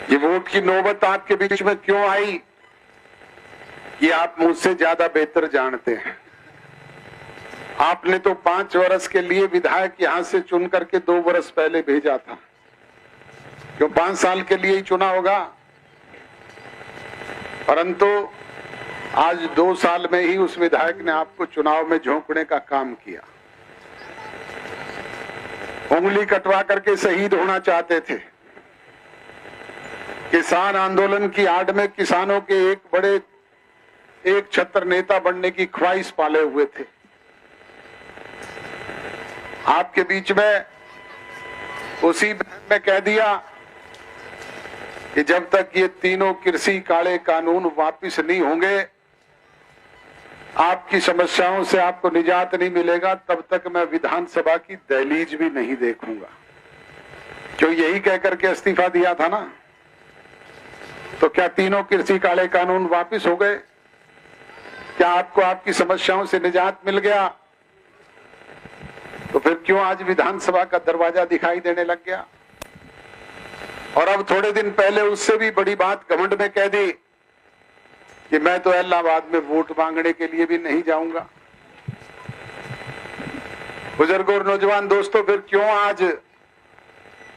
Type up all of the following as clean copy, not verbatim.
ये वोट की नौबत आपके बीच में क्यों आई, ये आप मुझसे ज्यादा बेहतर जानते हैं। आपने तो 5 वर्ष के लिए विधायक यहां से चुन करके 2 वर्ष पहले भेजा था, क्यों 5 साल के लिए ही चुना होगा। परंतु आज 2 साल में ही उस विधायक ने आपको चुनाव में झोंकने का काम किया। उंगली कटवा करके शहीद होना चाहते थे। किसान आंदोलन की आड़ में किसानों के एक छत्र नेता बनने की ख्वाहिश पाले हुए थे। आपके बीच में उसी में कह दिया कि जब तक ये तीनों कृषि काले कानून वापस नहीं होंगे, आपकी समस्याओं से आपको निजात नहीं मिलेगा, तब तक मैं विधानसभा की दहलीज भी नहीं देखूंगा। जो यही कहकर के इस्तीफा दिया था ना, तो क्या तीनों कृषि काले कानून वापस हो गए? क्या आपको आपकी समस्याओं से निजात मिल गया? तो फिर क्यों आज विधानसभा का दरवाजा दिखाई देने लग गया? और अब थोड़े दिन पहले उससे भी बड़ी बात घमंड में कह दी कि मैं तो इलाहाबाद में वोट मांगने के लिए भी नहीं जाऊंगा। बुजुर्गों और नौजवान दोस्तों, फिर क्यों आज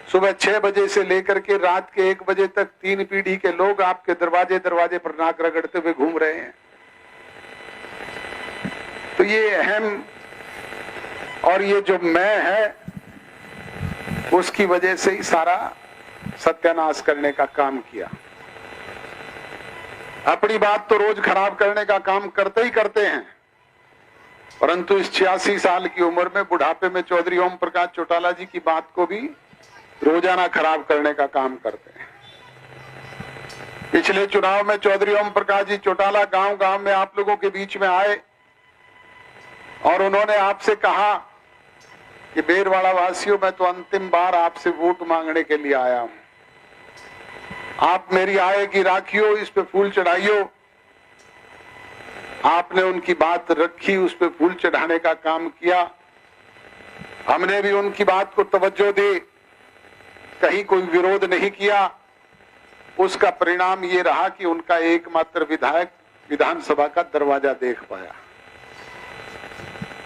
सुबह 6 बजे से लेकर के रात के 1 बजे तक 3 पीढ़ी के लोग आपके दरवाजे पर नाक रगड़ते हुए घूम रहे हैं? तो ये अहम और ये जो मैं है, उसकी वजह से ही सारा सत्यानाश करने का काम किया। अपनी बात तो रोज खराब करने का काम करते ही करते हैं, परंतु इस 86 साल की उम्र में बुढ़ापे में चौधरी ओम प्रकाश चौटाला जी की बात को भी रोजाना खराब करने का काम करते हैं। पिछले चुनाव में चौधरी ओम प्रकाश जी चौटाला गांव गांव में आप लोगों के बीच में आए और उन्होंने आपसे कहा कि बेरवाड़ा वासियों, मैं तो अंतिम बार आपसे वोट मांगने के लिए आया हूं। आप मेरी आय की राखियो, इस पे फूल चढ़ाइयो। आपने उनकी बात रखी, उस पे फूल चढ़ाने का काम किया। हमने भी उनकी बात को तवज्जो दी, कहीं कोई विरोध नहीं किया। उसका परिणाम ये रहा कि उनका एकमात्र विधायक विधानसभा का दरवाजा देख पाया,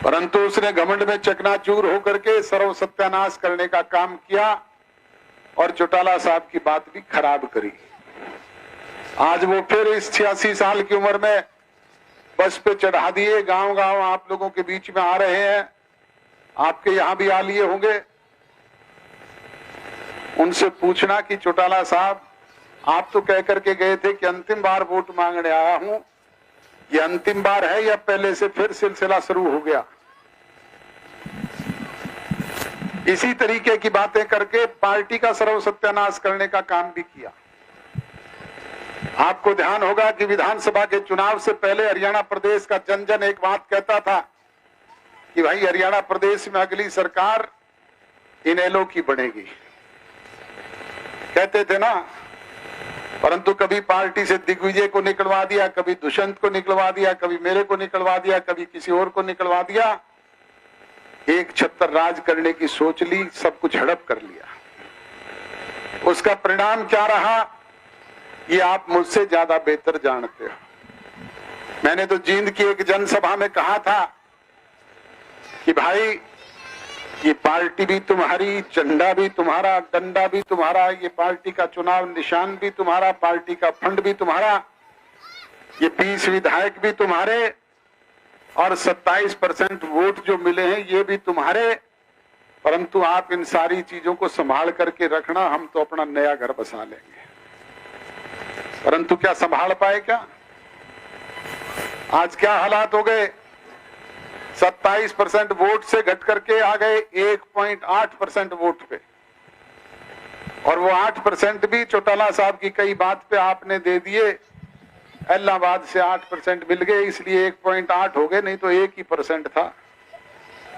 परंतु उसने घमंड में चकनाचूर होकर के सर्व सत्यानाश करने का काम किया और चौटाला साहब की बात भी खराब करी। आज वो फिर इस 86 साल की उम्र में बस पे चढ़ा दिए, गांव गांव आप लोगों के बीच में आ रहे हैं। आपके यहां भी आ लिए होंगे। उनसे पूछना कि चौटाला साहब, आप तो कह करके गए थे कि अंतिम बार वोट मांगने आया हूं, ये अंतिम बार है या पहले से फिर सिलसिला शुरू हो गया? इसी तरीके की बातें करके पार्टी का सर्व सत्यानाश करने का काम भी किया। आपको ध्यान होगा कि विधानसभा के चुनाव से पहले हरियाणा प्रदेश का जन जन एक बात कहता था कि भाई हरियाणा प्रदेश में अगली सरकार इनेलो की बनेगी, कहते थे ना। परंतु कभी पार्टी से दिग्विजय को निकलवा दिया, कभी दुष्यंत को निकलवा दिया, कभी मेरे को निकलवा दिया, कभी किसी और को निकलवा दिया। एक छत्तर राज करने की सोच ली, सब कुछ हड़प कर लिया। उसका परिणाम क्या रहा, ये आप मुझसे ज्यादा बेहतर जानते हो। मैंने तो जींद की एक जनसभा में कहा था कि भाई ये पार्टी भी तुम्हारी, झंडा भी तुम्हारा, डंडा भी तुम्हारा, ये पार्टी का चुनाव निशान भी तुम्हारा, पार्टी का फंड भी तुम्हारा, ये 20 विधायक भी तुम्हारे और 27% वोट जो मिले हैं ये भी तुम्हारे। परंतु आप इन सारी चीजों को संभाल करके रखना, हम तो अपना नया घर बसा लेंगे। परंतु क्या संभाल पाए? क्या आज क्या हालात हो गए? 27% वोट से घट करके आ गए 1.8% वोट पे, और वो 8% भी चौटाला साहब की कई बात पे आपने दे दिए। इलाहाबाद से 8% मिल गए, इसलिए 1.8 हो गए, नहीं तो 1% था।